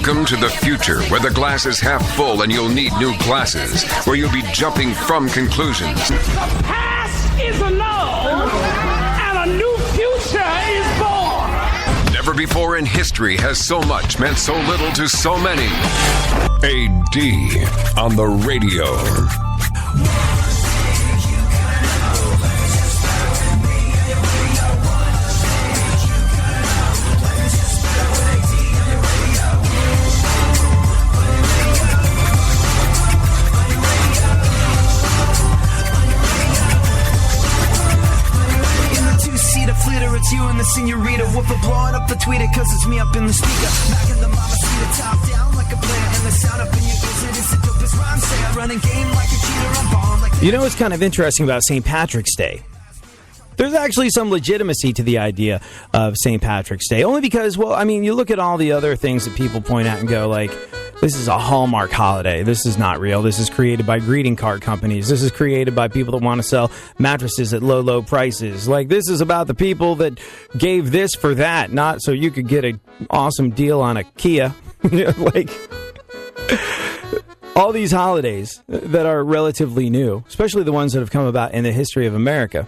Welcome to the future, where the glass is half full and you'll need new glasses, where you'll be jumping from conclusions. The past is annulled, and a new future is born. Never before in history has so much meant so little to so many. AD on the radio. It's you and the senorita woofer blowing up the tweeter, cause it's me up in the speaker. Back in the mama seat, top down like a player, and the sound up in your ears, it is the dopest rhyme say. I running game like a cheater, I'm bomb like You know what's kind of interesting about St. Patrick's Day? There's actually some legitimacy to the idea of St. Patrick's Day. Only because, well, I mean, you look at all the other things that people point out and go like, this is a Hallmark holiday. This is not real. This is created by greeting card companies. This is created by people that want to sell mattresses at low, low prices. Like, this is about the people that gave this for that, not so you could get an awesome deal on a Kia. Like, all these holidays that are relatively new, especially the ones that have come about in the history of America,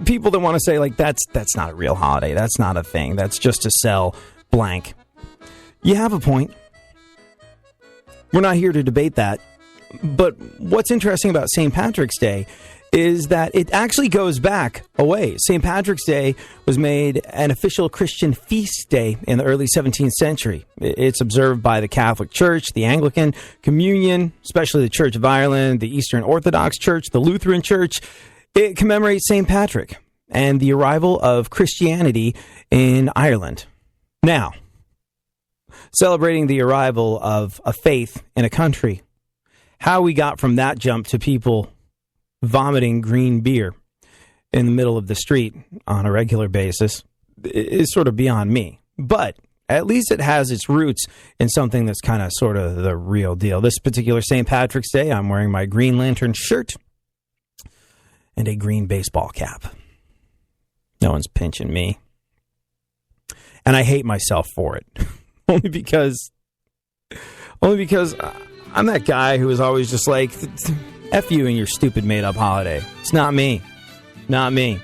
people that want to say, like, that's not a real holiday. That's not a thing. That's just to sell blank. You have a point. We're not here to debate that. But what's interesting about St. Patrick's Day is that it actually goes back a ways. St. Patrick's Day was made an official Christian feast day in the early 17th century. It's observed by the Catholic Church, the Anglican Communion, especially the Church of Ireland, the Eastern Orthodox Church, the Lutheran Church. It commemorates St. Patrick and the arrival of Christianity in Ireland. Now, celebrating the arrival of a faith in a country, how we got from that jump to people vomiting green beer in the middle of the street on a regular basis is sort of beyond me. But at least it has its roots in something that's kind of sort of the real deal. This particular St. Patrick's Day, I'm wearing my Green Lantern shirt and a green baseball cap. No one's pinching me. And I hate myself for it. Only because I'm that guy who is always just like, F you and your stupid made-up holiday. It's not me. Not me.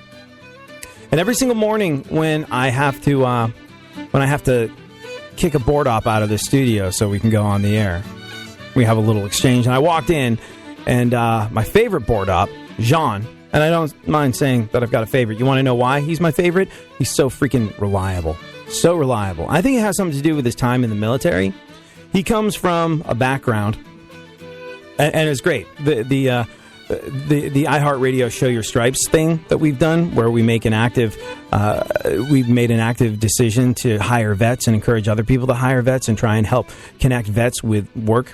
And every single morning when I have to kick a board op out of the studio so we can go on the air, we have a little exchange. And I walked in, and my favorite board op, Jean, and I don't mind saying that I've got a favorite. You want to know why he's my favorite? He's so freaking reliable. So reliable. I think it has something to do with his time in the military. He comes from a background, and it's great. The iHeartRadio Show Your Stripes thing that we've done, where we've made an active decision to hire vets and encourage other people to hire vets and try and help connect vets with work.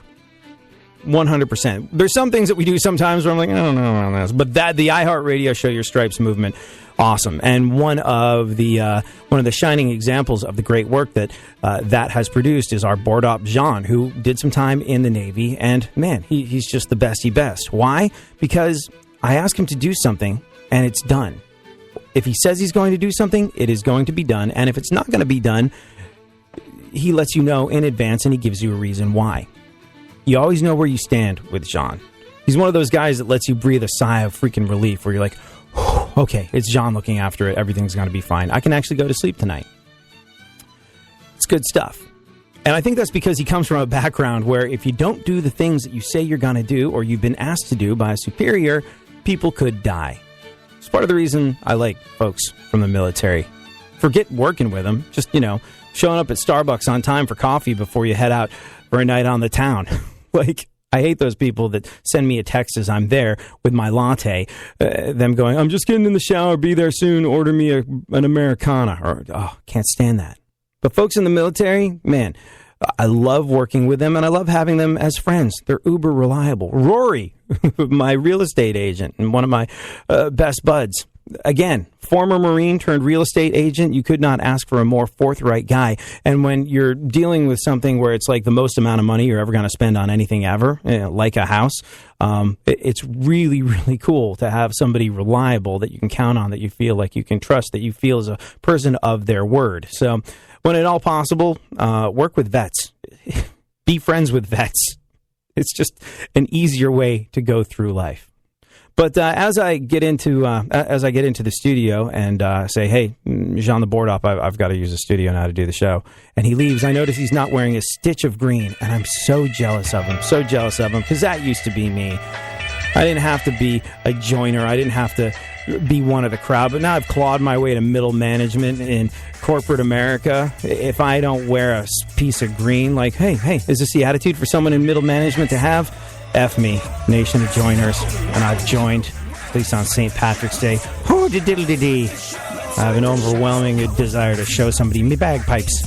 100%. There's some things that we do sometimes where I'm like, I don't know about this, but the iHeartRadio Show Your Stripes movement, awesome. And one of the shining examples of the great work that has produced is our board op Jean, who did some time in the Navy, and man, he's just the bestie best. Why? Because I ask him to do something and it's done. If he says he's going to do something, it is going to be done, and if it's not going to be done, he lets you know in advance and he gives you a reason why. You always know where you stand with John. He's one of those guys that lets you breathe a sigh of freaking relief where you're like, okay, it's John looking after it. Everything's going to be fine. I can actually go to sleep tonight. It's good stuff. And I think that's because he comes from a background where if you don't do the things that you say you're going to do or you've been asked to do by a superior, people could die. It's part of the reason I like folks from the military. Forget working with them. Just, showing up at Starbucks on time for coffee before you head out for a night on the town. Like, I hate those people that send me a text as I'm there with my latte, them going, I'm just getting in the shower, be there soon, order me an Americana. Or, can't stand that. But folks in the military, man, I love working with them, and I love having them as friends. They're uber reliable. Rory, my real estate agent and one of my best buds, again, former Marine turned real estate agent. You could not ask for a more forthright guy. And when you're dealing with something where it's like the most amount of money you're ever going to spend on anything ever, like a house, it's really, really cool to have somebody reliable that you can count on, that you feel like you can trust, that you feel is a person of their word. So when at all possible, work with vets. Be friends with vets. It's just an easier way to go through life. But as I get into the studio and say, hey, Jean the board op, I've got to use the studio now to do the show, and he leaves, I notice he's not wearing a stitch of green, and I'm so jealous of him, because that used to be me. I didn't have to be a joiner. I didn't have to be one of the crowd, but now I've clawed my way to middle management in corporate America. If I don't wear a piece of green, like, hey, is this the attitude for someone in middle management to have? F me, nation of joiners. And I've joined, at least on St. Patrick's Day. Oh, diddle-dee-dee. I have an overwhelming desire to show somebody me bagpipes.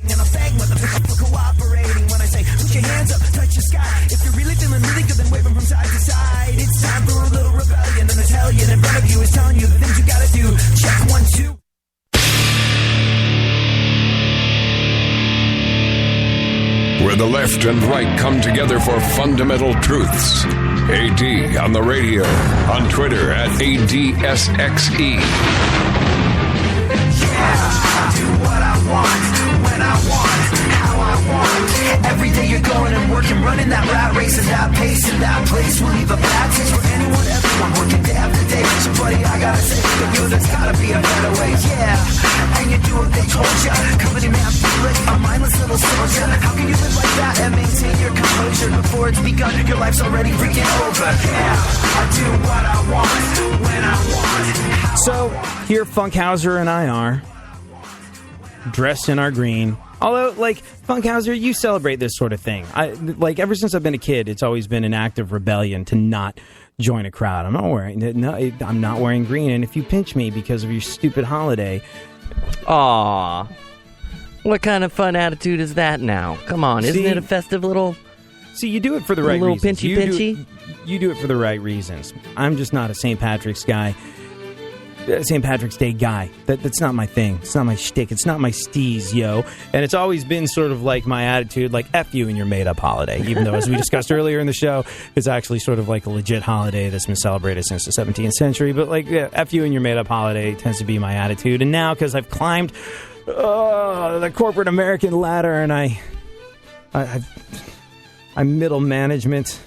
And I'm bang motherfucker for cooperating when I say put your hands up, touch the sky. If you're really feeling really good, then wave them from side to side. It's time for a little rebellion, and this hellion in front of you is telling you the things you gotta do. Check 1, 2. Where the left and right come together for fundamental truths. AD on the radio, on Twitter at ADSXE. I do what I want, when I want, how I want. Every day you're going and working, running that rat race at that pace and that place will leave a bad taste for anyone, everyone working day after day. So buddy, I gotta say, yo, there's gotta be a better way, yeah. And you do what they told ya, company man, feel it, a mindless little soldier. How can you live like that and maintain your composure before it's begun? Your life's already freaking over. Yeah, I do what I want, when I want. So here Funkhauser and I are, dressed in our green. Although, like, Funkhauser, you celebrate this sort of thing. Ever since I've been a kid, it's always been an act of rebellion to not join a crowd. I'm not wearing green, and if you pinch me because of your stupid holiday... Aw. What kind of fun attitude is that now? Come on, isn't it a festive little... See, you do it for the right little reasons. pinchy-pinchy? You do it for the right reasons. I'm just not a St. Patrick's guy. St. Patrick's Day guy. That's not my thing. It's not my shtick. It's not my steez, yo. And it's always been sort of like my attitude, like, F you and your made-up holiday. Even though, as we discussed earlier in the show, it's actually sort of like a legit holiday that's been celebrated since the 17th century. But, like, yeah, F you and your made-up holiday tends to be my attitude. And now, because I've climbed the corporate American ladder and I'm middle management,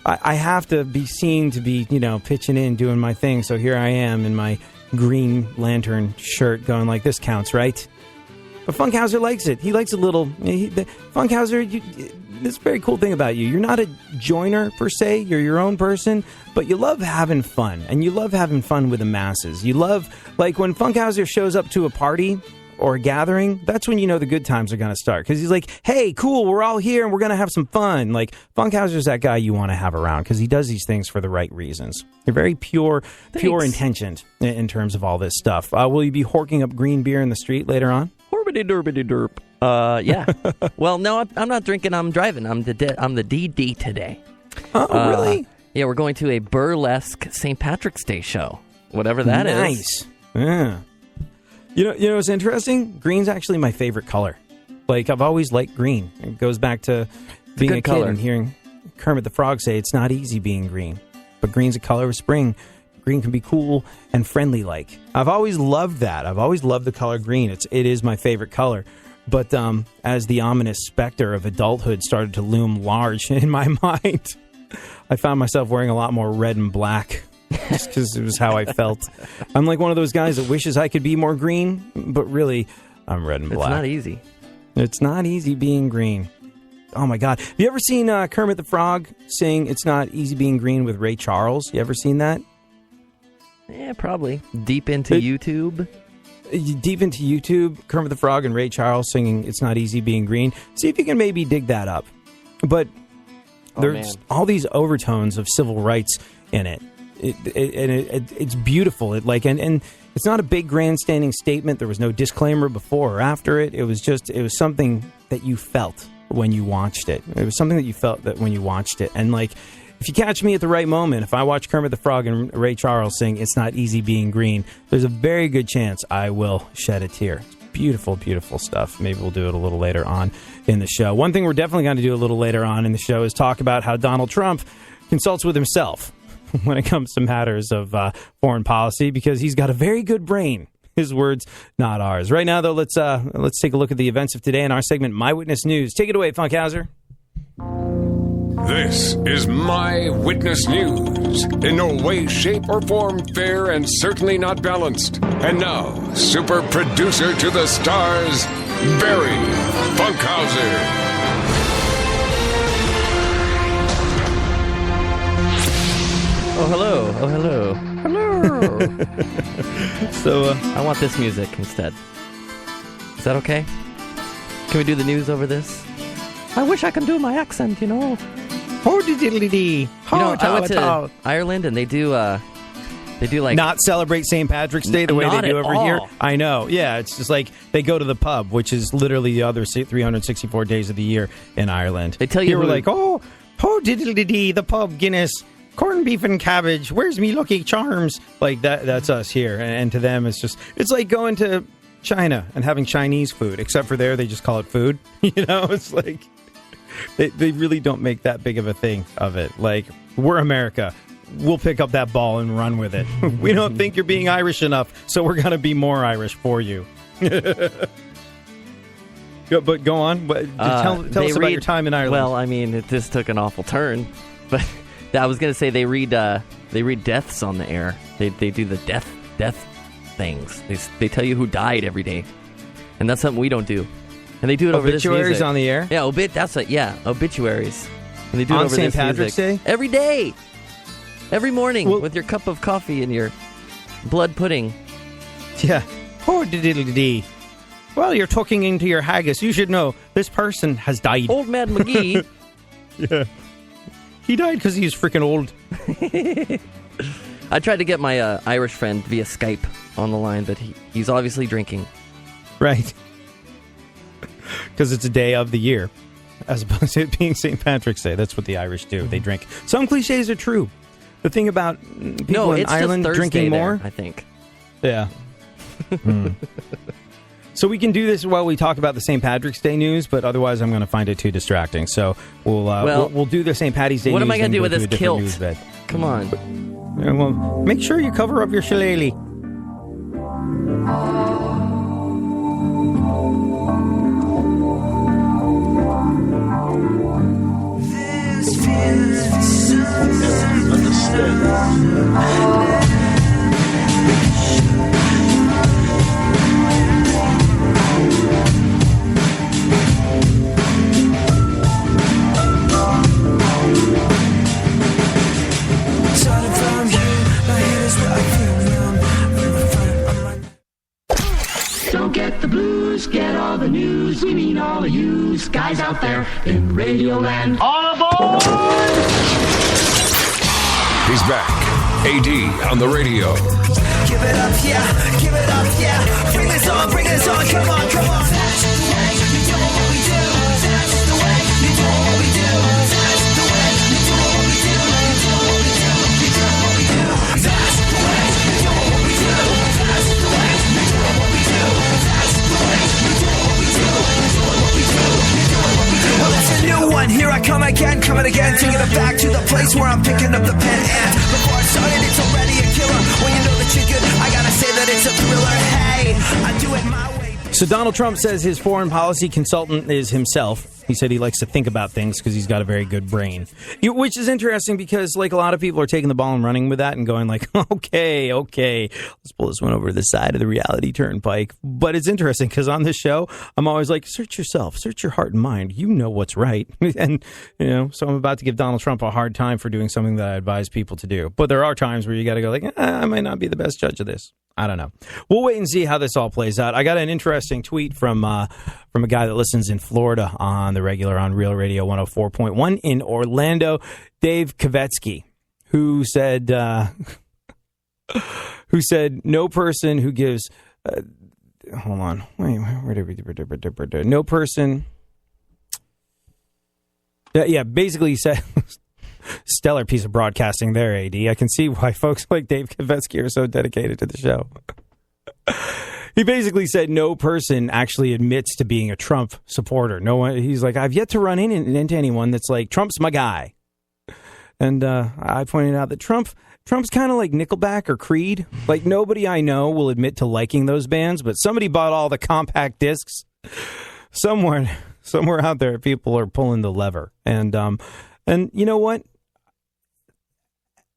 I have to be seen to be, pitching in, doing my thing. So here I am in my Green Lantern shirt going like, this counts, right? But Funkhauser likes it. He likes a little... Funkhauser, this is a very cool thing about you. You're not a joiner, per se. You're your own person. But you love having fun. And you love having fun with the masses. You love... Like, when Funkhauser shows up to a party... or a gathering, that's when you know the good times are going to start. Because he's like, hey, cool, we're all here and we're going to have some fun. Like, Funkhauser's that guy you want to have around because he does these things for the right reasons. You're very pure intentioned in terms of all this stuff. Will you be horking up green beer in the street later on? Horbity-derbity-derp. Yeah. Well, no, I'm not drinking, I'm driving. I'm the DD today. Oh, really? Yeah, we're going to a burlesque St. Patrick's Day show. Whatever that is. Nice. Yeah. You know what's interesting? Green's actually my favorite color. Like, I've always liked green. It goes back to being a kid and hearing Kermit the Frog say, it's not easy being green. But green's a color of spring. Green can be cool and friendly-like. I've always loved that. I've always loved the color green. It is my favorite color. But as the ominous specter of adulthood started to loom large in my mind, I found myself wearing a lot more red and black. Just because it was how I felt. I'm like one of those guys that wishes I could be more green, but really, I'm red and black. It's not easy. It's not easy being green. Oh, my God. Have you ever seen Kermit the Frog sing It's Not Easy Being Green with Ray Charles? You ever seen that? Yeah, probably. Deep into YouTube. Deep into YouTube, Kermit the Frog and Ray Charles singing It's Not Easy Being Green. See if you can maybe dig that up. But there's all these overtones of civil rights in it. It's beautiful. And it's not a big grandstanding statement. There was no disclaimer before or after it. It was something that you felt when you watched it. It was something that you felt that when you watched it. And like, if you catch me at the right moment, if I watch Kermit the Frog and Ray Charles sing It's Not Easy Being Green, there's a very good chance I will shed a tear. It's beautiful, beautiful stuff. Maybe we'll do it a little later on in the show. One thing we're definitely going to do a little later on in the show is talk about how Donald Trump consults with himself. when it comes to matters of foreign policy because he's got a very good brain. His words, not ours. Right now, though, let's take a look at the events of today in our segment, My Witness News. Take it away, Funkhauser. This is My Witness News. In no way, shape, or form fair and certainly not balanced. And now, super producer to the stars, Barry Funkhauser. Oh, hello. Oh, hello. Hello. So, I want this music instead. Is that okay? Can we do the news over this? I wish I could do my accent, you know. ho-de-diddle-dee. I went to Ireland and they do like... Not celebrate St. Patrick's Day the way they do over here. All. I know. Yeah, it's just like they go to the pub, which is literally the other 364 days of the year in Ireland. They tell you Here we're like, ho-diddle-dee, the pub, Guinness, corned beef and cabbage, where's me Lucky Charms? Like, that's us here. And to them, it's like going to China and having Chinese food, except for there, they just call it food. It's like, they really don't make that big of a thing of it. Like, we're America. We'll pick up that ball and run with it. We don't think you're being Irish enough, so we're going to be more Irish for you. But go on. Tell us about your time in Ireland. Well, I mean, this took an awful turn, but I was going to say they read deaths on the air. They do the death things. They tell you who died every day, and that's something we don't do. And they do it over this music. Obituaries on the air. Yeah, obituaries. And they do it on over St. this Patrick's music Day every day, every morning with your cup of coffee and your blood pudding. Yeah. Oh, diddle-dee. Well, you're tucking into your haggis. You should know this person has died. Old Man McGee. Yeah. He died because he's freaking old. I tried to get my Irish friend via Skype on the line, but he's obviously drinking. Right. Because it's a day of the year, as opposed to it being St. Patrick's Day. That's what the Irish do. They drink. Some cliches are true. The thing about people in Ireland drinking more, I think. Yeah. So we can do this while we talk about the St. Patrick's Day news, but otherwise I'm going to find it too distracting. So we'll do the St. Patty's Day news. What am I going to do with this kilt? News Come on. Well, make sure you cover up your shillelagh. Don't get the blues, get all the news. We mean all of you guys out there in Radio Land. All aboard! He's back. AD on the radio. Give it up, yeah. Give it up, yeah. Bring this on, come on, come on. That's the way you do what we do. That's the way you do what we do. That's the way you do what we do. You do what we do. You do what we do. That's the way you do what we do. That's the way you do what we do. That's the way you do what we do. You do what we do. You do what we do. Well, it's a new one. Here I come again, coming again, taking it back to the place where I'm picking up the pen. And before I started, it's already a killer. When you know that you're good, I gotta say that it's a thriller. Hey, I do it my way. So Donald Trump says his foreign policy consultant is himself. He said he likes to think about things because he's got a very good brain. Which is interesting because, like, a lot of people are taking the ball and running with that and going like, okay, let's pull this one over to the side of the reality turnpike. But it's interesting because on this show, I'm always like, search yourself, search your heart and mind. You know what's right. And, so I'm about to give Donald Trump a hard time for doing something that I advise people to do. But there are times where you got to go like, I might not be the best judge of this. I don't know. We'll wait and see how this all plays out. I got an interesting tweet from a guy that listens in Florida on the regular on Real Radio 104.1 in Orlando, Dave Kavetsky, who said no person who gives hold on. Wait, where did we no person basically he said stellar piece of broadcasting there, AD. I can see why folks like Dave Kavetsky are so dedicated to the show. He basically said no person actually admits to being a Trump supporter. No one. He's like, I've yet to run into anyone that's like, Trump's my guy. And I pointed out that Trump's kind of like Nickelback or Creed. Like, nobody I know will admit to liking those bands, but somebody bought all the compact discs. Somewhere out there, people are pulling the lever. And you know what?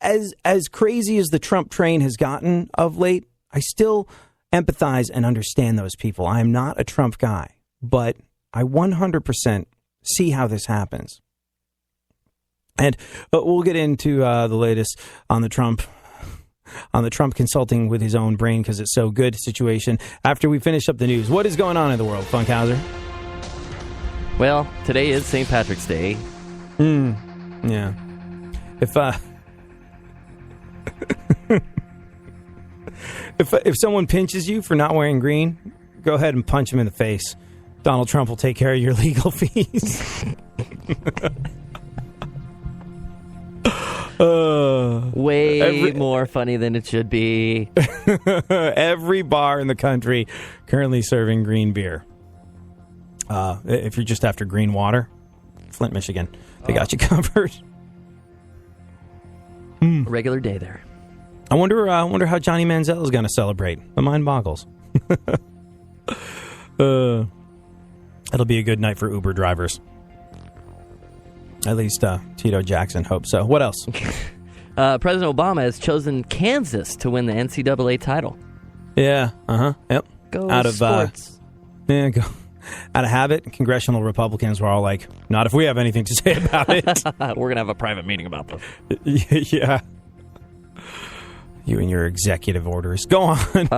As crazy as the Trump train has gotten of late, I still empathize and understand those people. I am not a Trump guy, but I 100% see how this happens. And we'll get into the latest on the Trump consulting with his own brain because it's so good situation after we finish up the news. What is going on in the world, Funkhauser? Well, today is St. Patrick's Day. Yeah. If someone pinches you for not wearing green, go ahead and punch him in the face. Donald Trump will take care of your legal fees. Way more funny than it should be. Every bar in the country currently serving green beer. If you're just after green water, Flint, Michigan, they got you covered. A regular day there. I wonder how Johnny Manziel is going to celebrate. The mind boggles. It'll be a good night for Uber drivers. At least Tito Jackson hopes so. What else? President Obama has chosen Kansas to win the NCAA title. Yeah. Yep. Go out of sports. Go. Out of habit, congressional Republicans were all like, not if we have anything to say about it. We're going to have a private meeting about this. Yeah. You and your executive orders. Go on.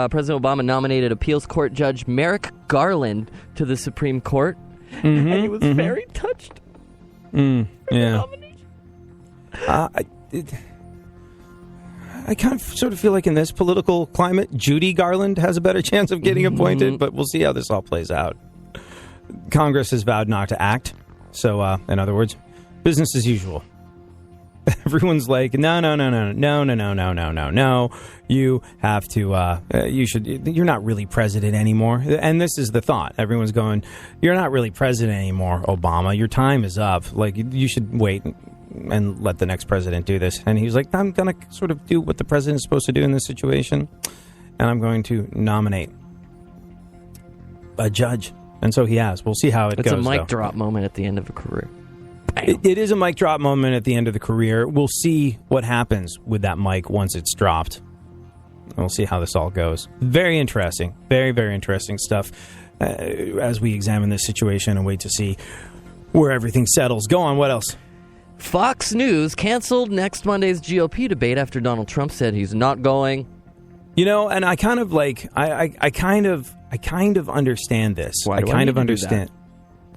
President Obama nominated appeals court judge Merrick Garland to the Supreme Court. And he was very touched. Yeah. I kind of sort of feel like in this political climate, Judy Garland has a better chance of getting appointed, but we'll see how this all plays out. Congress has vowed not to act. So, in other words, business as usual. Everyone's like, no. You have to, you're not really president anymore. And this is the thought. Everyone's going, you're not really president anymore, Obama. Your time is up. Like, you should wait and let the next president do this. And he was like, I'm going to sort of do what the president's supposed to do in this situation. And I'm going to nominate a judge. And so he has. We'll see how it goes. It's a mic drop moment at the end of a career. It is a mic drop moment at the end of the career. We'll see what happens with that mic once it's dropped. We'll see how this all goes. Very interesting. Very, very interesting stuff as we examine this situation and wait to see where everything settles. Go on. What else? Fox News canceled next Monday's GOP debate after Donald Trump said he's not going. You know, and I kind of like, I kind of understand this. Why do I need to do that?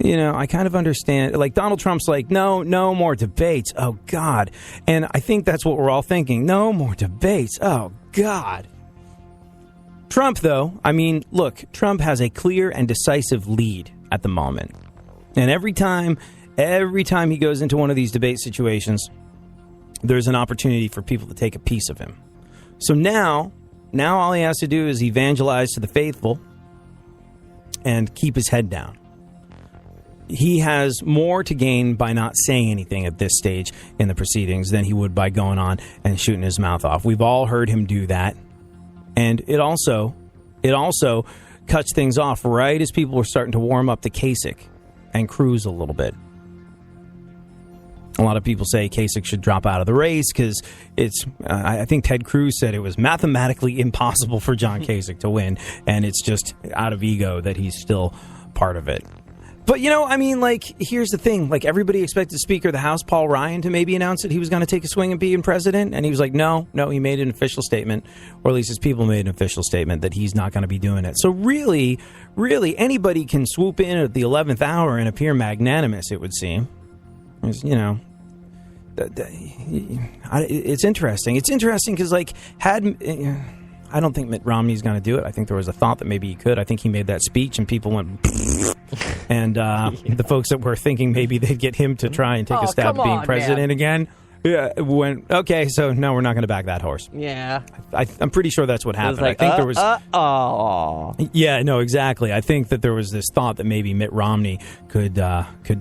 You know, I kind of understand. Like, Donald Trump's like, no more debates. Oh, God. And I think that's what we're all thinking. No more debates. Oh, God. Trump, though, I mean, look, Trump has a clear and decisive lead at the moment. And every time he goes into one of these debate situations, there's an opportunity for people to take a piece of him. So now all he has to do is evangelize to the faithful and keep his head down. He has more to gain by not saying anything at this stage in the proceedings than he would by going on and shooting his mouth off. We've all heard him do that. And it also cuts things off right as people were starting to warm up to Kasich and Cruz a little bit. A lot of people say Kasich should drop out of the race because it's, I think Ted Cruz said it was mathematically impossible for John Kasich to win. And it's just out of ego that he's still part of it. But, you know, I mean, like, here's the thing. Like, everybody expected Speaker of the House, Paul Ryan, to maybe announce that he was going to take a swing at being president. And he was like, no, he made an official statement, or at least his people made an official statement that he's not going to be doing it. So really, anybody can swoop in at the 11th hour and appear magnanimous, it would seem. It's, you know, it's interesting. It's interesting because, like, I don't think Mitt Romney's going to do it. I think there was a thought that maybe he could. I think he made that speech and people went... And the folks that were thinking maybe they'd get him to try and take a stab at being president again, went, okay, so no, we're not going to back that horse. Yeah. I'm pretty sure that's what happened. Like, I think there was... Yeah, no, exactly. I think that there was this thought that maybe Mitt Romney could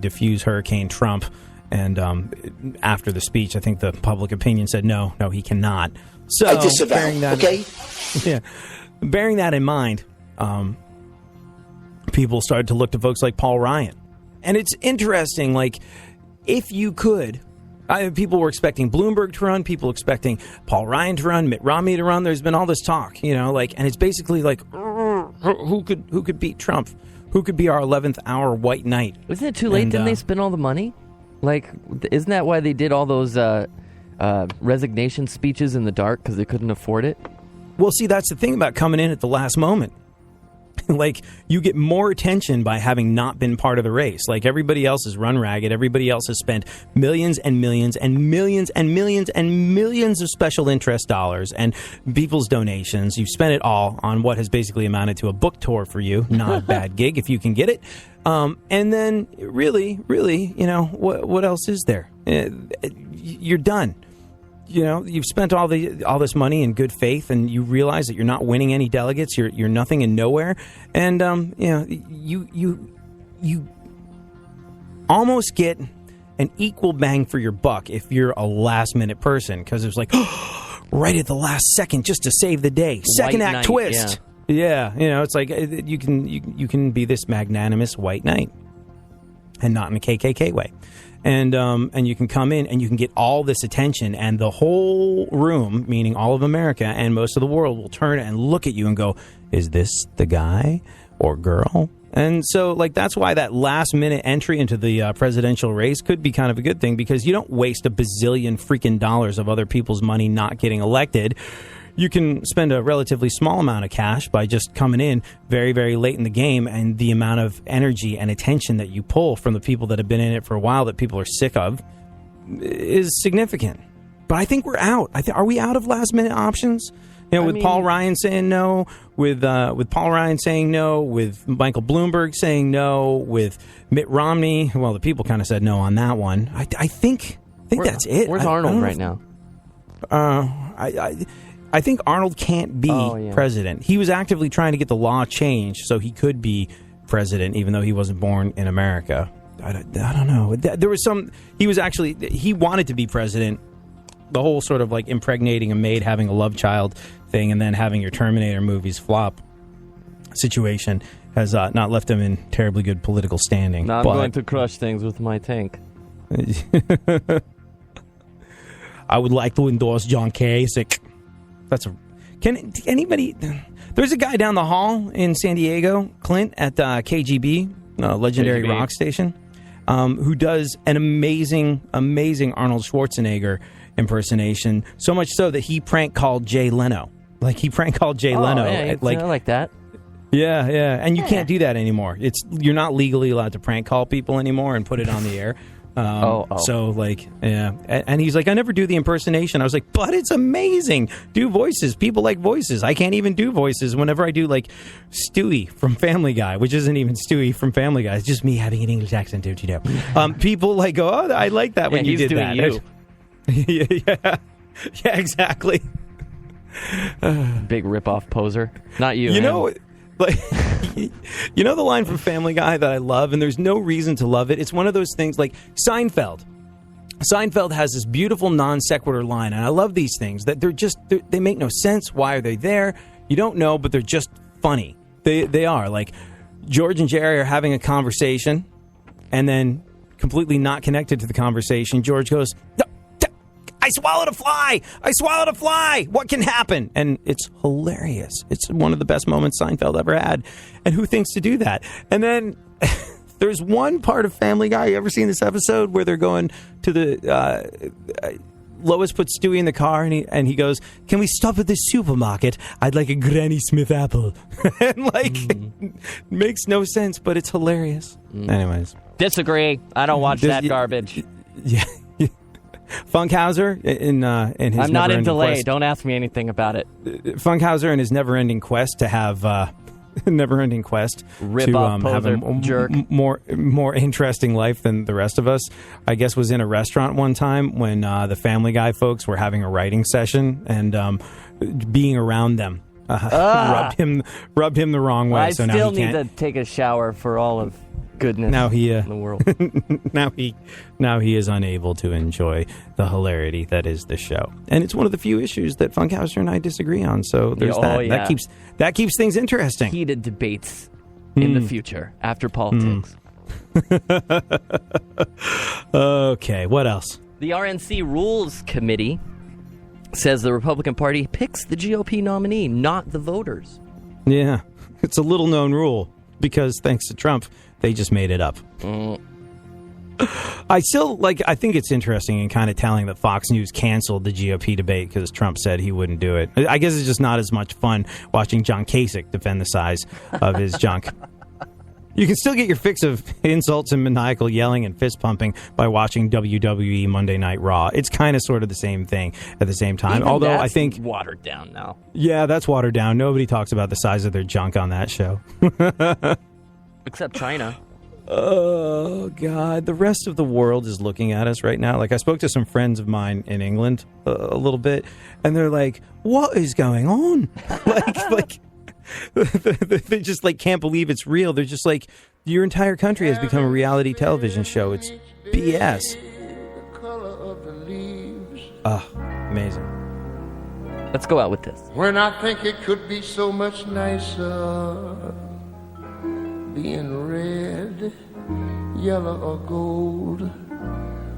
diffuse Hurricane Trump And after the speech, I think the public opinion said, no, he cannot. So, I disavow, okay? Yeah. Bearing that in mind, people started to look to folks like Paul Ryan. And it's interesting, like, if you could, people were expecting Bloomberg to run, people expecting Paul Ryan to run, Mitt Romney to run. There's been all this talk, and it's basically like, who could beat Trump? Who could be our 11th hour white knight? Isn't it too late? Didn't they spend all the money? Like, isn't that why they did all those resignation speeches in the dark, because they couldn't afford it? Well, see, that's the thing about coming in at the last moment. Like, you get more attention by having not been part of the race. Like, everybody else has run ragged. Everybody else has spent millions and millions and millions and millions and millions of special interest dollars and people's donations. You've spent it all on what has basically amounted to a book tour for you. Not a bad gig if you can get it. And then, really, what else is there? You're done. You've spent all this money in good faith, and you realize that you're not winning any delegates. You're nothing and nowhere, and you almost get an equal bang for your buck if you're a last minute person, because it's like right at the last second just to save the day. Second White act knight, twist. Yeah, it's like you can be this magnanimous white knight, and not in a KKK way. And you can come in and you can get all this attention, and the whole room, meaning all of America and most of the world, will turn and look at you and go, is this the guy or girl? And so, like, that's why that last minute entry into the presidential race could be kind of a good thing, because you don't waste a bazillion freaking dollars of other people's money not getting elected. You can spend a relatively small amount of cash by just coming in very, very late in the game, and the amount of energy and attention that you pull from the people that have been in it for a while that people are sick of is significant. But I think we're out. Are we out of last-minute options? With Paul Ryan saying no, with Paul Ryan saying no, with Michael Bloomberg saying no, with Mitt Romney. Well, the people kind of said no on that one. I think that's it. Where's Arnold right now? I think Arnold can't be president. He was actively trying to get the law changed so he could be president, even though he wasn't born in America. I don't know. There was he wanted to be president. The whole sort of like impregnating a maid, having a love child thing, and then having your Terminator movies flop situation has not left him in terribly good political standing. Now I'm going to crush things with my tank. I would like to endorse John Kasich. Can anybody? There's a guy down the hall in San Diego, Clint, at KGB, legendary rock station, who does an amazing Arnold Schwarzenegger impersonation. So much so that he prank called Jay Leno. Like, he prank called Jay Leno. Yeah, I like that. Yeah, and you can't do that anymore. You're not legally allowed to prank call people anymore and put it on the air. So, like, yeah. And he's like, I never do the impersonation. I was like, but it's amazing. Do voices. People like voices. I can't even do voices whenever I do, like, Stewie from Family Guy, which isn't even Stewie from Family Guy. It's just me having an English accent, don't you know? People, like, go, oh, I like that when you did that. You. Yeah, exactly. Big rip-off poser. Not you, Like, the line from Family Guy that I love, and there's no reason to love it. It's one of those things like Seinfeld. Seinfeld has this beautiful non sequitur line, and I love these things that they make no sense. Why are they there? You don't know, but they're just funny. They are. Like, George and Jerry are having a conversation, and then completely not connected to the conversation, George goes, I swallowed a fly! I swallowed a fly! What can happen? And it's hilarious. It's one of the best moments Seinfeld ever had. And who thinks to do that? And then there's one part of Family Guy, you ever seen this episode, where they're going to the... Lois puts Stewie in the car, and he goes, can we stop at this supermarket? I'd like a Granny Smith apple. And, like, it makes no sense, but it's hilarious. Anyways. Disagree. I don't watch that garbage. Yeah. Funkhauser in his I'm not in delay. Quest. Don't ask me anything about it. Funkhauser in his never-ending quest to have never-ending quest Rip to off poser, have a jerk. more interesting life than the rest of us. I guess was in a restaurant one time when the Family Guy folks were having a writing session, and being around them rubbed him the wrong way. I so still now he need can't. to take a shower for all of goodness now he in the world. now he is unable to enjoy the hilarity that is the show, and it's one of the few issues that Funkhauser and I disagree on. So there's that. Yeah. That keeps things interesting. Heated debates in the future after politics. Okay, what else? The RNC Rules Committee says the Republican Party picks the GOP nominee, not the voters. Yeah, it's a little known rule because thanks to Trump, they just made it up. I think it's interesting and kind of telling that Fox News canceled the GOP debate because Trump said he wouldn't do it. I guess it's just not as much fun watching John Kasich defend the size of his junk. You can still get your fix of insults and maniacal yelling and fist pumping by watching WWE Monday Night Raw. It's kind of sort of the same thing at the same time. Even although that's I think watered down now. Yeah, that's watered down. Nobody talks about the size of their junk on that show. Except China. Oh, God. The rest of the world is looking at us right now. Like, I spoke to some friends of mine in England a little bit, and they're like, what is going on? like they just, can't believe it's real. They're just like, your entire country has become a reality television show. It's BS. Amazing. Let's go out with this. When I think it could be so much nicer being red, yellow, or gold,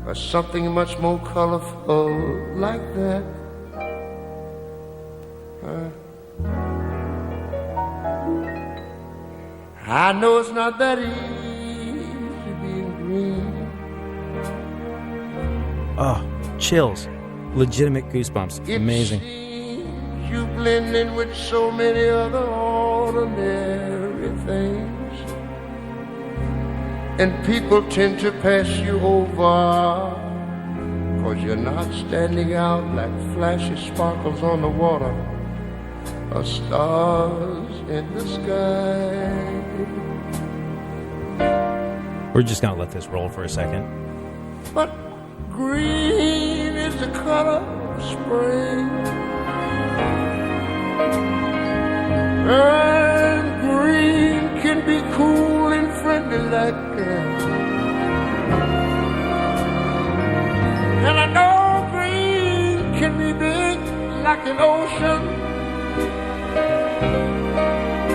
or something much more colorful like that. I know it's not that easy being green. Oh, chills. Legitimate goosebumps. Amazing. You blend in with so many other ordinary things, and people tend to pass you over, 'cause you're not standing out like flashy sparkles on the water or stars in the sky. We're just going to let this roll for a second. But green is the color of spring, and green can be cool and friendly like that. And I know green can be big like an ocean,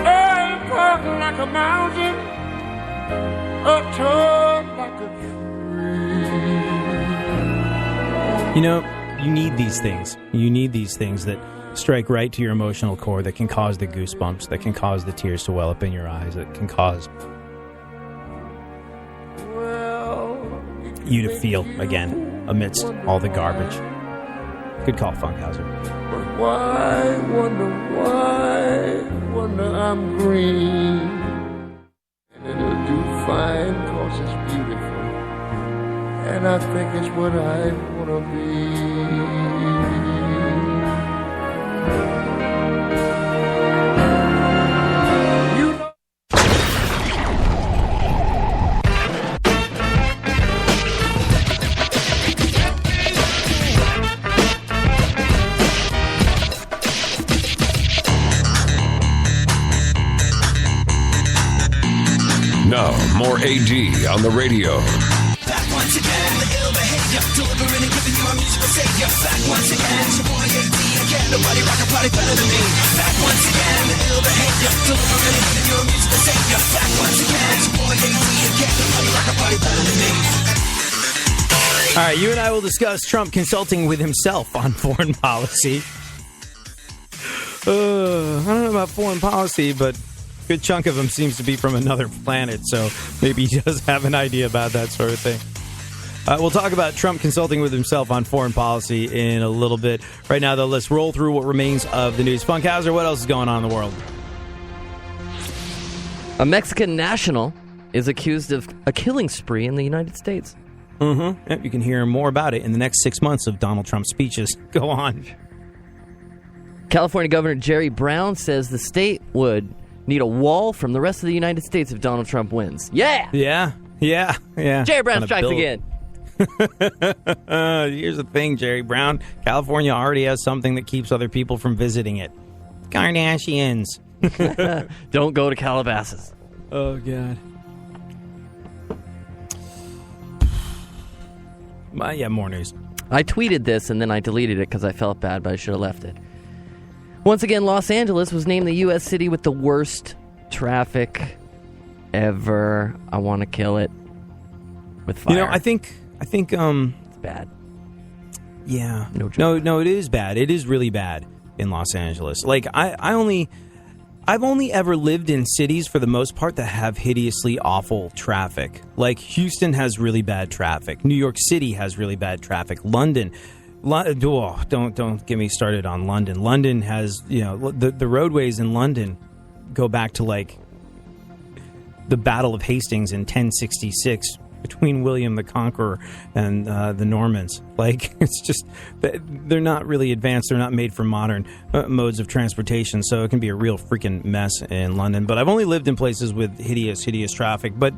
and purple like a mountain, or tall like a tree. You know, you need these things. You need these things that strike right to your emotional core, that can cause the goosebumps, that can cause the tears to well up in your eyes, that can cause you to feel again amidst all the garbage. Good call, Funkhauser. But why wonder I'm green? And it'll do fine 'cause it's beautiful, and I think it's what I wanna be. Now, more AD on the radio. Back once again, the ill behavior, delivering and giving you a musical savior. Back once again, it's your boy AD again. Nobody rock a party better than me. Back once again, the ill behavior, delivering and giving you a musical savior. Back once again, it's your boy AD again. Nobody rock a party better than me. All right, you and I will discuss Trump consulting with himself on foreign policy. I don't know about foreign policy, but a good chunk of him seems to be from another planet, so maybe he does have an idea about that sort of thing. We'll talk about Trump consulting with himself on foreign policy in a little bit. Right now, though, let's roll through what remains of the news. Funkhauser, what else is going on in the world? A Mexican national is accused of a killing spree in the United States. Yep, you can hear more about it in the next 6 months of Donald Trump's speeches. Go on. California Governor Jerry Brown says the state would need a wall from the rest of the United States if Donald Trump wins. Yeah! Yeah. Jerry Brown strikes again. Here's the thing, Jerry Brown. California already has something that keeps other people from visiting it. Kardashians. Don't go to Calabasas. Oh, God. Yeah, more news. I tweeted this and then I deleted it because I felt bad, but I should have left it. Once again, Los Angeles was named the U.S. city with the worst traffic ever. I want to kill it with fire. You know, I think it's bad. Yeah. No joke. No, it is bad. It is really bad in Los Angeles. Like I've only ever lived in cities for the most part that have hideously awful traffic. Like Houston has really bad traffic. New York City has really bad traffic. London, don't get me started on London. London has, the roadways in London go back to like the Battle of Hastings in 1066 between William the Conqueror and the Normans. Like, it's just, they're not really advanced. They're not made for modern modes of transportation, so it can be a real freaking mess in London. But I've only lived in places with hideous traffic. But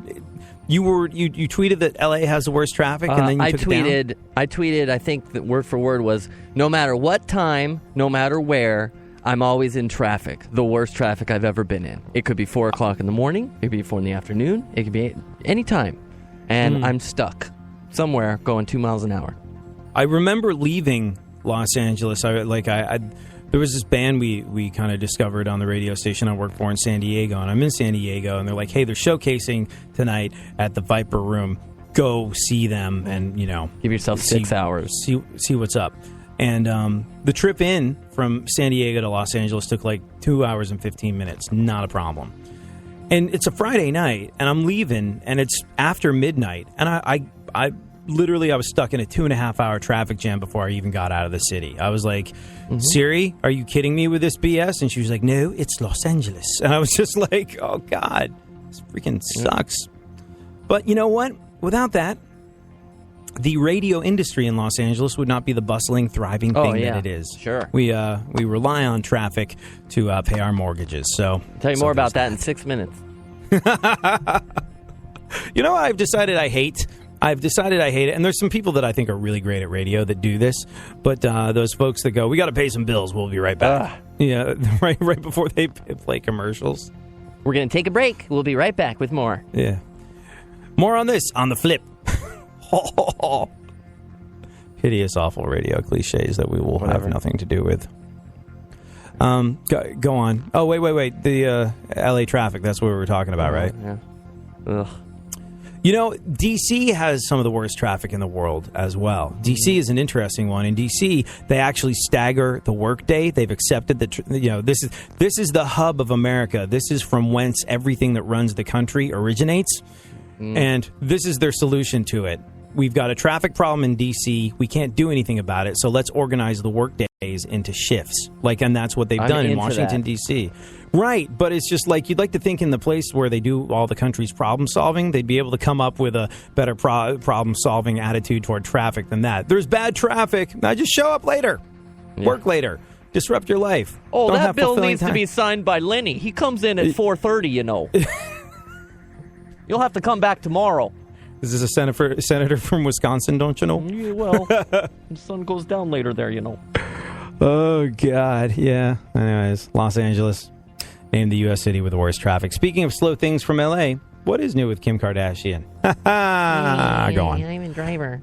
you tweeted that LA has the worst traffic, and then you took it down? I tweeted, I think that word for word was, no matter what time, no matter where, I'm always in traffic. The worst traffic I've ever been in. It could be 4 o'clock in the morning. It could be 4 in the afternoon. It could be any time. And I'm stuck somewhere going 2 miles an hour. I remember leaving Los Angeles. There was this band we kind of discovered on the radio station I worked for in San Diego, and I'm in San Diego, and they're like, "Hey, they're showcasing tonight at the Viper Room. Go see them, and give yourself 6 hours. See what's up." And the trip in from San Diego to Los Angeles took like 2 hours and 15 minutes. Not a problem. And it's a Friday night, and I'm leaving, and it's after midnight, and I literally was stuck in a 2.5 hour traffic jam before I even got out of the city. I was like, Siri, are you kidding me with this BS? And she was like, no, it's Los Angeles. And I was just like, oh, God, this freaking sucks. But you know what? Without that, the radio industry in Los Angeles would not be the bustling, thriving thing that it is. Sure. We rely on traffic to pay our mortgages. So I'll tell you more about that in 6 minutes. You know, I've decided I hate it. And there's some people that I think are really great at radio that do this. But those folks that go, we got to pay some bills. We'll be right back. Yeah, right before they play commercials. We're going to take a break. We'll be right back with more. Yeah. More on this on the flip. Hideous, awful radio cliches that we will have nothing to do with. Go on. Oh, wait. The LA traffic, that's what we were talking about, right? Yeah. Ugh. You know, D.C. has some of the worst traffic in the world as well. D.C. is an interesting one. In D.C., they actually stagger the workday. They've accepted that, this is the hub of America. This is from whence everything that runs the country originates. And this is their solution to it. We've got a traffic problem in D.C. We can't do anything about it, so let's organize the workdays into shifts. And that's what they've done in Washington, D.C. Right, but it's just like you'd like to think in the place where they do all the country's problem solving, they'd be able to come up with a better problem solving attitude toward traffic than that. There's bad traffic. Now just show up later. Yeah. Work later. Disrupt your life. Oh, that bill needs to be signed by Lenny. He comes in at 4:30, You'll have to come back tomorrow. Is this a senator from Wisconsin, don't you know? Yeah, well, the sun goes down later there, Oh, God. Yeah. Anyways, Los Angeles named the U.S. city with the worst traffic. Speaking of slow things from L.A., what is new with Kim Kardashian? Go on. I'm a driver.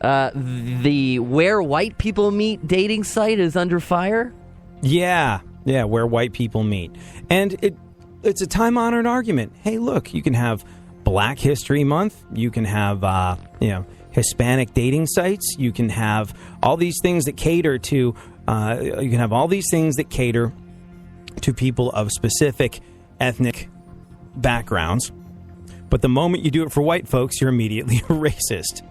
The Where White People Meet dating site is under fire? Yeah, Where White People Meet. And it's a time-honored argument. Hey, look, you can have Black History Month. You can have, Hispanic dating sites. You can have all these things that cater to, people of specific ethnic backgrounds. But the moment you do it for white folks, you're immediately a racist.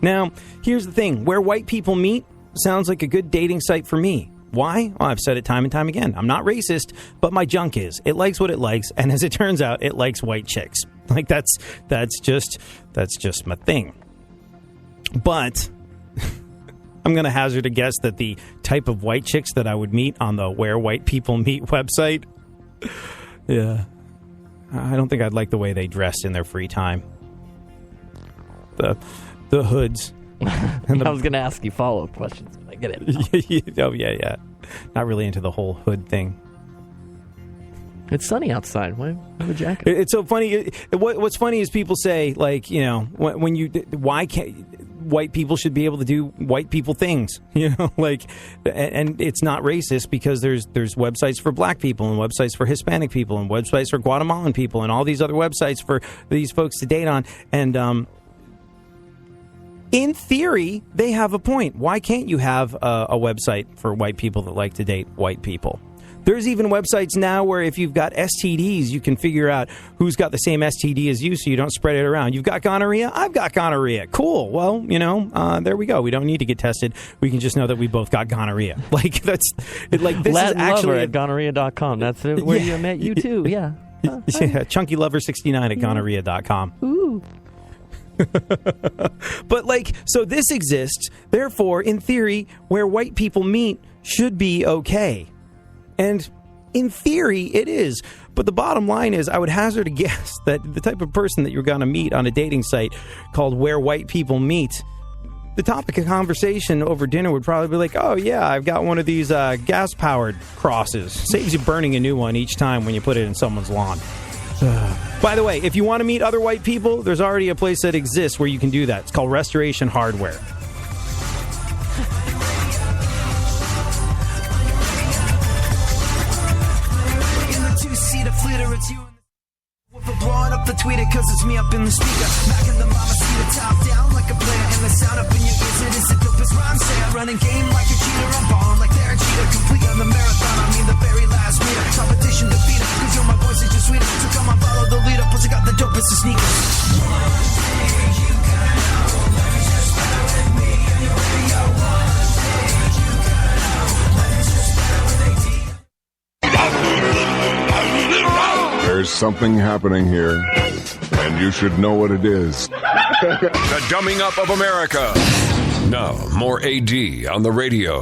Now, here's the thing. Where White People Meet sounds like a good dating site for me. Why? Well, I've said it time and time again. I'm not racist, but my junk is. It likes what it likes, and as it turns out, it likes white chicks. That's just my thing. But I'm going to hazard a guess that the type of white chicks that I would meet on the Where White People Meet website, I don't think I'd like the way they dress in their free time. The hoods. I was going to ask you follow-up questions. I get it. Oh, yeah. Not really into the whole hood thing. It's sunny outside. Why have a jacket? It's so funny. What's funny is people say, like, you know, why can't white people should be able to do white people things, you know, like, and it's not racist because there's websites for black people and websites for Hispanic people and websites for Guatemalan people and all these other websites for these folks to date on. And in theory, they have a point. Why can't you have a website for white people that like to date white people? There's even websites now where if you've got STDs, you can figure out who's got the same STD as you so you don't spread it around. You've got gonorrhea? I've got gonorrhea. Cool. Well, you know, there we go. We don't need to get tested. We can just know that we both got gonorrhea. Like, this Latin is actually... Lover at gonorrhea.com. That's where you met you, too. Yeah. Yeah, ChunkyLover69 at gonorrhea.com. Ooh. But, like, so this exists. Therefore, in theory, where white people meet should be okay. And in theory, it is. But the bottom line is, I would hazard a guess that the type of person that you're going to meet on a dating site called Where White People Meet, the topic of conversation over dinner would probably be like, oh, yeah, I've got one of these gas-powered crosses. Saves you burning a new one each time when you put it in someone's lawn. By the way, if you want to meet other white people, there's already a place that exists where you can do that. It's called Restoration Hardware. Blowing up the tweeter cause it's me up in the speaker. Back in the mama seat, top down like a player. And the sound up in your ears, it is the dopest rhyme. Say I run a game like a cheater. I'm balling like they're a cheater. Complete on the marathon, I mean the very last meter. Competition defeated, cause you're my voice is just sweeter. So come on, follow the leader, plus I got the dopest of sneakers. One thing you gotta know, life is just better with me on your radio. One thing you gotta know, life is just better with AT. There's something happening here, and you should know what it is. The Dumbing Up of America. Now, more AD on the radio.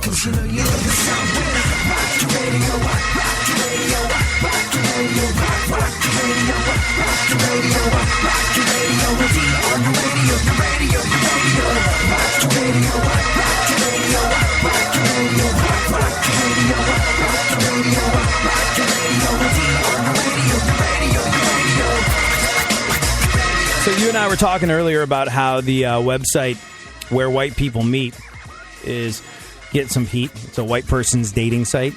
So you and I were talking earlier about how the website Where White People Meet is Get Some Heat. It's a white person's dating site.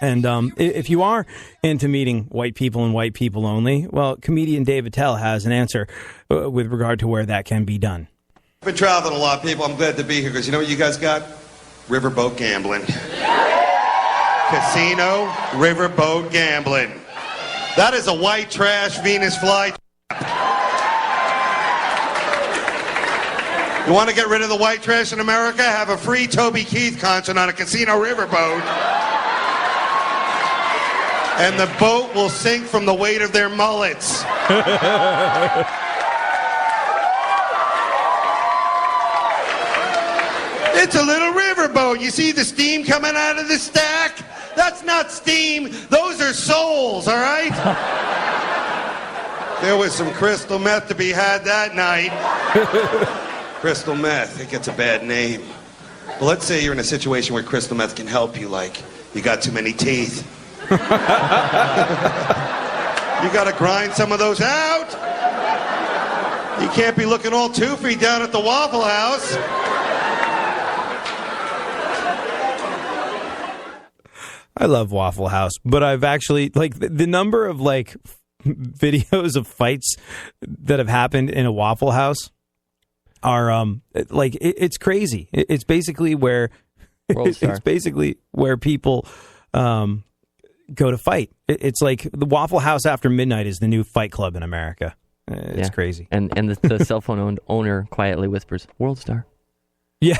And if you are into meeting white people and white people only, well, comedian Dave Attell has an answer with regard to where that can be done. I've been traveling a lot, people. I'm glad to be here because you know what you guys got? Riverboat gambling. Casino, riverboat gambling. That is a white trash Venus fly. You want to get rid of the white trash in America? Have a free Toby Keith concert on a casino riverboat. And the boat will sink from the weight of their mullets. It's a little riverboat. You see the steam coming out of the stack? That's not steam. Those are souls, all right? There was some crystal meth to be had that night. Crystal meth, it gets a bad name. But let's say you're in a situation where crystal meth can help you, like you got too many teeth. You gotta grind some of those out. You can't be looking all toothy down at the Waffle House. I love Waffle House, but I've actually, like, the number of, like, videos of fights that have happened in a Waffle House are, like, it's crazy. It's basically where, it's basically where people go to fight. It's like the Waffle House after midnight is the new Fight Club in America. It's crazy. And the cell phone owner quietly whispers, World Star. Yeah.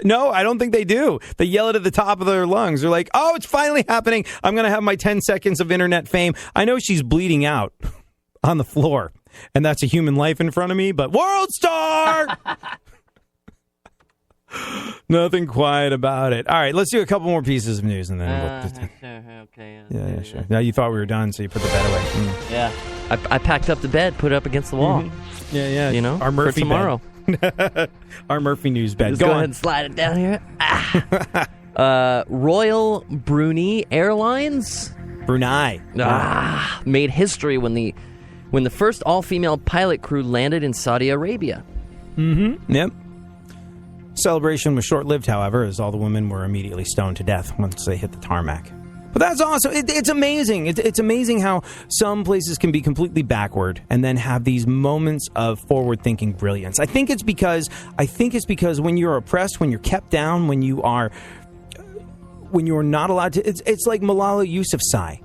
No, I don't think they do. They yell it at the top of their lungs. They're like, oh, it's finally happening. I'm going to have my 10 seconds of internet fame. I know she's bleeding out on the floor, and that's a human life in front of me, but World Star! Nothing quiet about it. All right, let's do a couple more pieces of news, and then okay. Yeah, sure. Now you thought we were done, so you put the bed away. Yeah. I packed up the bed, put it up against the wall. Mm-hmm. Yeah. You know, our Murphy for tomorrow. Bed. Our Murphy News bed. Go ahead and slide it down here. Royal Brunei Airlines Brunei. Made history when the first all-female pilot crew landed in Saudi Arabia. Mm-hmm. Yep. Celebration was short-lived, however, as all the women were immediately stoned to death once they hit the tarmac. But that's awesome. It's amazing. It's amazing how some places can be completely backward and then have these moments of forward-thinking brilliance. I think it's because when you're oppressed, when you're kept down, when you are not allowed to. It's like Malala Yousafzai,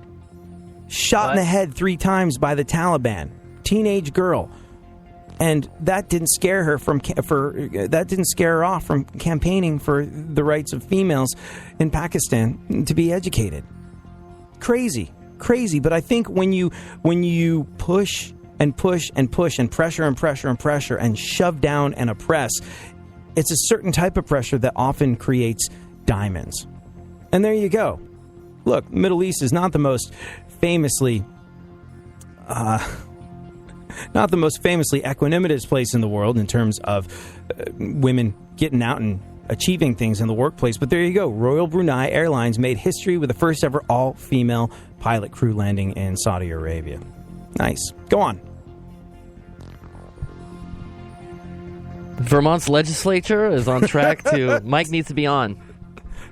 shot in the head 3 times by the Taliban, teenage girl. And that didn't scare her off from campaigning for the rights of females in Pakistan to be educated. Crazy. But I think when you push and push and push and pressure and pressure and pressure and shove down and oppress, it's a certain type of pressure that often creates diamonds. And there you go. Look, Middle East is not the most famously equanimous place in the world in terms of women getting out and achieving things in the workplace. But there you go. Royal Brunei Airlines made history with the first ever all-female pilot crew landing in Saudi Arabia. Nice. Go on. Vermont's legislature is on track to... Mike needs to be on.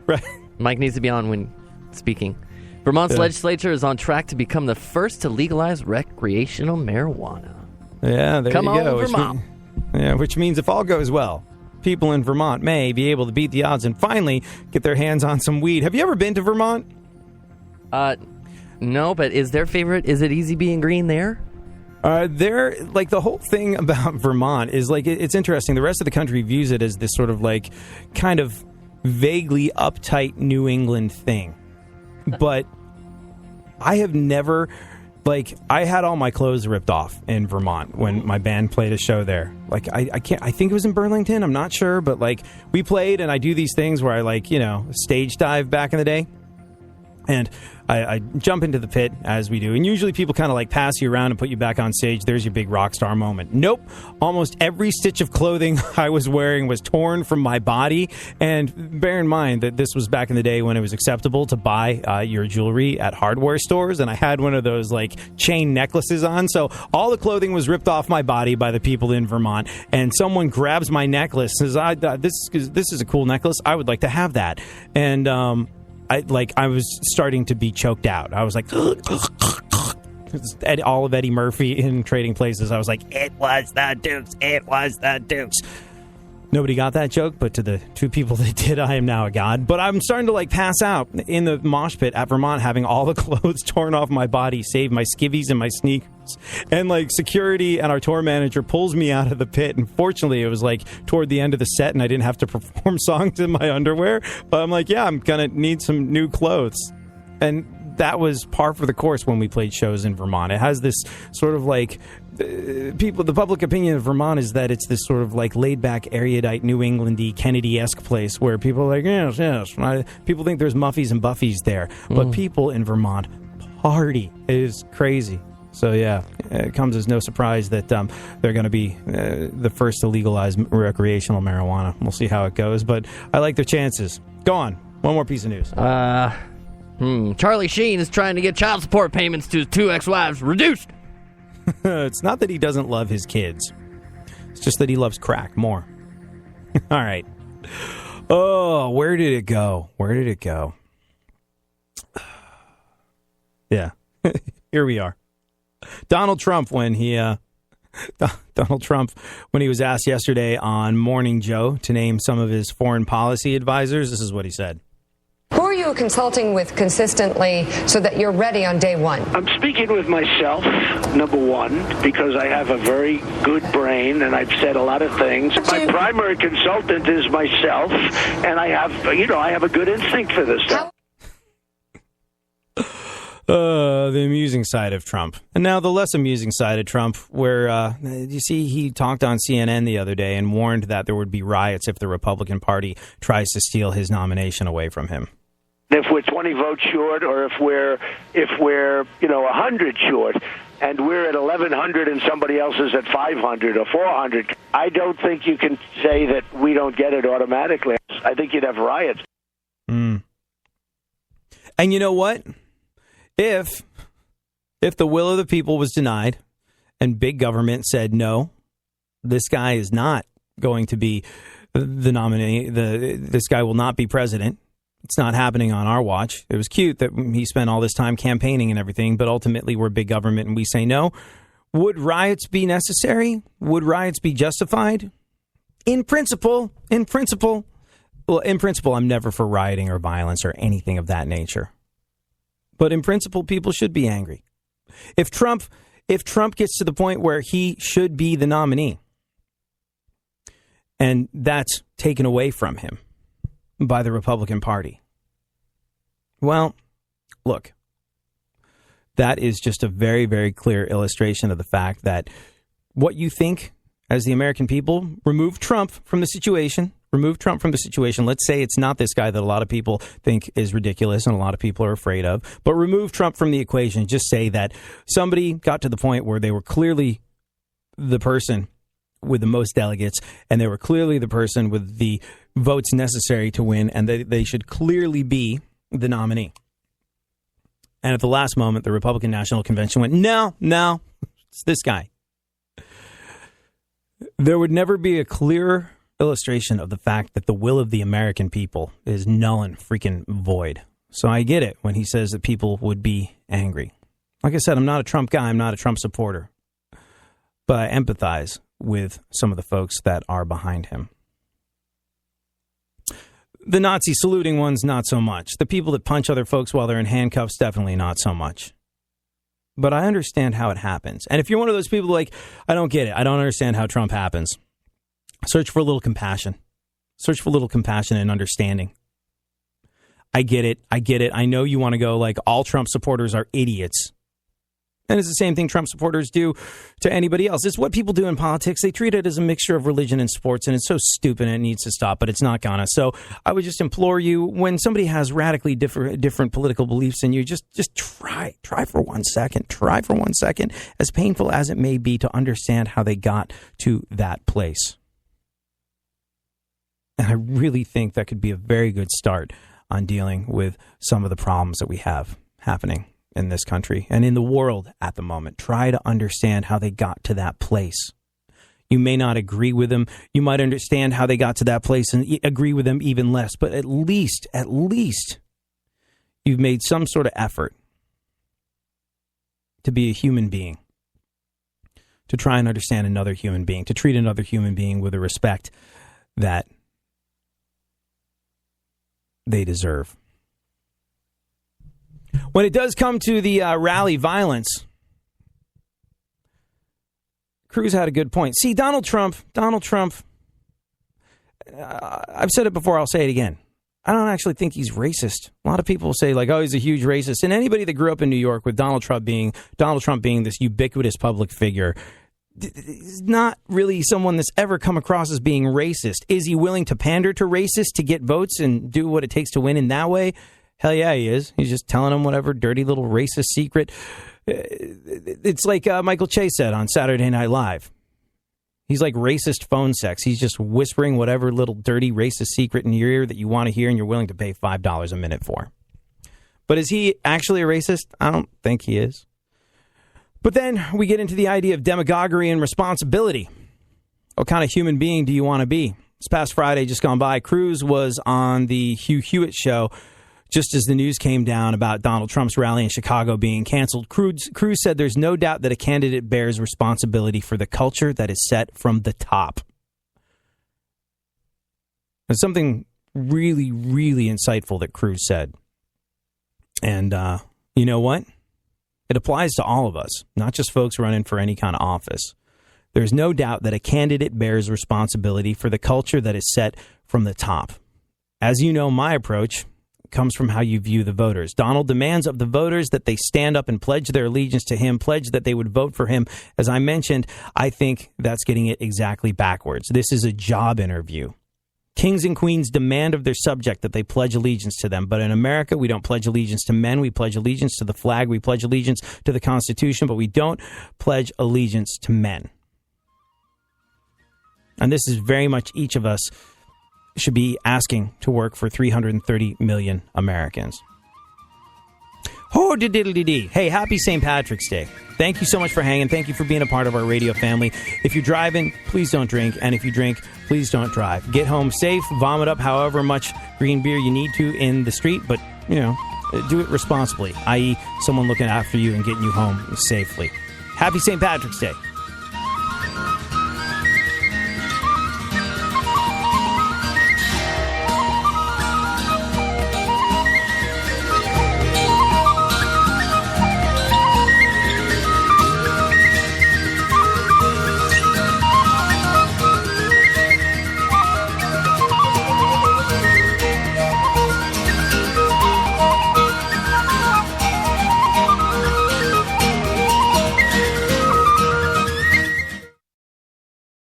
Right. Mike needs to be on when speaking. Vermont's legislature is on track to become the first to legalize recreational marijuana. Yeah, there Come you go. on, Vermont. Which means if all goes well, people in Vermont may be able to beat the odds and finally get their hands on some weed. Have you ever been to Vermont? No, but is their favorite, is it easy being green there? The whole thing about Vermont is it's interesting. The rest of the country views it as this sort of kind of vaguely uptight New England thing. But I have never, I had all my clothes ripped off in Vermont when my band played a show there. I think it was in Burlington. I'm not sure, but we played and I do these things where I stage dive back in the day. And I jump into the pit, as we do. And usually people kind of pass you around and put you back on stage. There's your big rock star moment. Nope. Almost every stitch of clothing I was wearing was torn from my body. And bear in mind that this was back in the day when it was acceptable to buy your jewelry at hardware stores. And I had one of those chain necklaces on. So all the clothing was ripped off my body by the people in Vermont. And someone grabs my necklace and says, this is a cool necklace. I would like to have that. And, I was starting to be choked out. I was like, all of Eddie Murphy in Trading Places. I was like, it was the Dukes. It was the Dukes. Nobody got that joke, but to the 2 people that did, I am now a god. But I'm starting to pass out in the mosh pit at Vermont, having all the clothes torn off my body, save my skivvies and my sneakers. And security and our tour manager pulls me out of the pit. And fortunately, it was toward the end of the set, and I didn't have to perform songs in my underwear. But I'm I'm gonna need some new clothes. And that was par for the course when we played shows in Vermont. It has this sort of the public opinion of Vermont is that it's this sort of laid-back, erudite, New England-y, Kennedy-esque place where people are yes. People think there's Muffies and Buffies there. But people in Vermont party. It is crazy. So, yeah, it comes as no surprise that they're going to be the first to legalize recreational marijuana. We'll see how it goes, but I like their chances. Go on. One more piece of news. Charlie Sheen is trying to get child support payments to his 2 ex-wives reduced. It's not that he doesn't love his kids. It's just that he loves crack more. All right. Oh, where did it go? Yeah. Here we are. Donald Trump, when he was asked yesterday on Morning Joe to name some of his foreign policy advisors, this is what he said. Who are you consulting with consistently so that you're ready on day one? I'm speaking with myself, number one, because I have a very good brain and I've said a lot of things. My primary consultant is myself, and I have a good instinct for this stuff. The amusing side of Trump. And now the less amusing side of Trump, where, you see, he talked on CNN the other day and warned that there would be riots if the Republican Party tries to steal his nomination away from him. If we're 20 votes short, or if we're 100 short, and we're at 1,100 and somebody else is at 500 or 400, I don't think you can say that we don't get it automatically. I think you'd have riots. And you know what? If the will of the people was denied and big government said, no, this guy is not going to be the nominee, this guy will not be president. It's not happening on our watch. It was cute that he spent all this time campaigning and everything, but ultimately we're big government and we say no. Would riots be necessary? Would riots be justified? In principle, well, in principle, I'm never for rioting or violence or anything of that nature. But in principle, people should be angry. If Trump gets to the point where he should be the nominee, and that's taken away from him by the Republican Party, well, look, that is just a very, very clear illustration of the fact that what you think as the American people, remove Trump from the situation. Let's say it's not this guy that a lot of people think is ridiculous and a lot of people are afraid of, but remove Trump from the equation. Just say that somebody got to the point where they were clearly the person with the most delegates and they were clearly the person with the votes necessary to win, and they should clearly be the nominee. And at the last moment, the Republican National Convention went, no, it's this guy. There would never be a clearer illustration of the fact that the will of the American people is null and freaking void. So I get it when he says that people would be angry. Like I said, I'm not a Trump guy. I'm not a Trump supporter. But I empathize with some of the folks that are behind him. The Nazi saluting ones, not so much. The people that punch other folks while they're in handcuffs, definitely not so much. But I understand how it happens. And if you're one of those people like, I don't get it, I don't understand how Trump happens, search for a little compassion. Search for a little compassion and understanding. I get it. I know you want to go like all Trump supporters are idiots. And it's the same thing Trump supporters do to anybody else. It's what people do in politics. They treat it as a mixture of religion and sports, and it's so stupid and it needs to stop, but it's not gonna. So I would just implore you, when somebody has radically different political beliefs than you, just try for 1 second. Try for 1 second, as painful as it may be, to understand how they got to that place. And I really think that could be a very good start on dealing with some of the problems that we have happening in this country and in the world at the moment. Try to understand how they got to that place. You may not agree with them. You might understand how they got to that place and agree with them even less. But at least you've made some sort of effort to be a human being, to try and understand another human being, to treat another human being with the respect that they deserve. When it does come to the rally violence, Cruz had a good point. See, Donald Trump, I've said it before, I'll say it again. I don't actually think he's racist. A lot of people say, like, oh, he's a huge racist. And anybody that grew up in New York with Donald Trump being this ubiquitous public figure is not really someone that's ever come across as being racist. Is he willing to pander to racists to get votes and do what it takes to win in that way? Hell yeah, he is. He's just telling them whatever dirty little racist secret. It's like Michael Chase said on Saturday Night Live. He's like racist phone sex. He's just whispering whatever little dirty racist secret in your ear that you want to hear and you're willing to pay $5 a minute for. But is he actually a racist? I don't think he is. But then we get into the idea of demagoguery and responsibility. What kind of human being do you want to be? This past Friday, just gone by, Cruz was on the Hugh Hewitt show just as the news came down about Donald Trump's rally in Chicago being canceled. Cruz said there's no doubt that a candidate bears responsibility for the culture that is set from the top. There's something really, really insightful that Cruz said. And you know what? It applies to all of us, not just folks running for any kind of office. There's no doubt that a candidate bears responsibility for the culture that is set from the top. As you know, my approach comes from how you view the voters. Donald demands of the voters that they stand up and pledge their allegiance to him, pledge that they would vote for him. As I mentioned, I think that's getting it exactly backwards. This is a job interview. Kings and queens demand of their subject that they pledge allegiance to them. But in America, we don't pledge allegiance to men. We pledge allegiance to the flag. We pledge allegiance to the Constitution, but we don't pledge allegiance to men. And this is very much each of us should be asking to work for 330 million Americans. Oh, diddle-dee-dee. Hey, happy St. Patrick's Day. Thank you so much for hanging. Thank you for being a part of our radio family. If you're driving, please don't drink. And if you drink, please don't drive. Get home safe. Vomit up however much green beer you need to in the street. But, do it responsibly, i.e. someone looking after you and getting you home safely. Happy St. Patrick's Day.